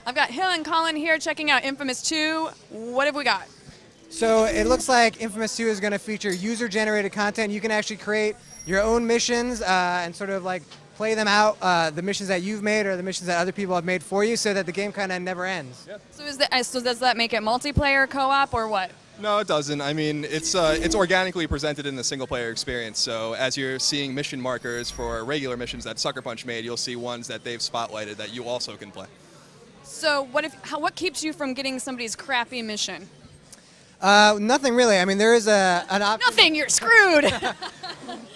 I've got Hill and Colin here checking out Infamous 2. What have we got? So it looks like Infamous 2 is going to feature user-generated content. You can actually create your own missions and sort of like play them out, the missions that you've made or the missions that other people have made for you, so that the game kind of never ends. Yep. So does that make it multiplayer, co-op, or what? No, it doesn't. I mean, it's organically presented in the single-player experience. So as you're seeing mission markers for regular missions that Sucker Punch made, you'll see ones that they've spotlighted that you also can play. So what keeps you from getting somebody's crappy mission? Nothing really. I mean, there is an option. Nothing. You're screwed.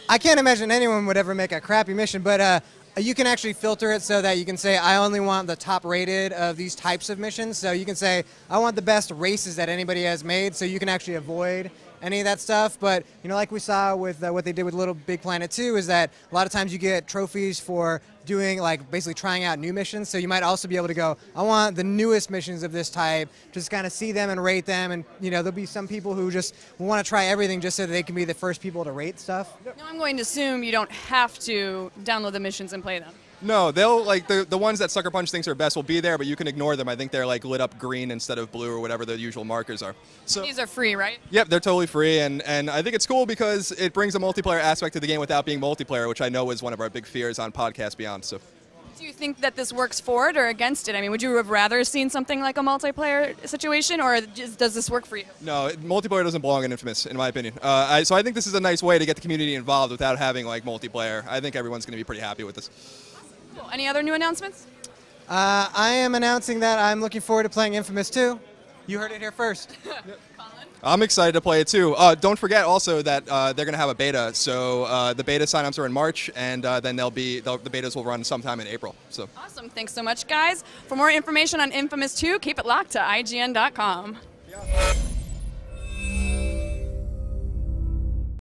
I can't imagine anyone would ever make a crappy mission, but you can actually filter it so that you can say, I only want the top rated of these types of missions. So you can say, I want the best races that anybody has made, so you can actually avoid any of that stuff. But, you know, like we saw with what they did with Little Big Planet 2, is that a lot of times you get trophies for doing, like, basically trying out new missions. So you might also be able to go, I want the newest missions of this type, just kind of see them and rate them. And, you know, there'll be some people who just want to try everything just so that they can be the first people to rate stuff. No, I'm going to assume you don't have to download the missions and play them. No, they'll like the ones that Sucker Punch thinks are best will be there, but you can ignore them. I think they're like lit up green instead of blue or whatever the usual markers are. So These are free, right? yep, they're totally free, and I think it's cool because it brings a multiplayer aspect to the game without being multiplayer, which I know is one of our big fears on Podcast Beyond. So. Do you think that this works for it or against it? I mean, would you have rather seen something like a multiplayer situation, or does this work for you? No, multiplayer doesn't belong in Infamous, in my opinion. So I think this is a nice way to get the community involved without having like multiplayer. I think everyone's going to be pretty happy with this. Cool. Any other new announcements? I am announcing that I'm looking forward to playing Infamous 2. You heard it here first. Colin? I'm excited to play it too. Don't forget also that they're going to have a beta. So the beta signups are in March, and then the betas will run sometime in April. So. Awesome. Thanks so much, guys. For more information on Infamous 2, keep it locked to IGN.com. Yeah.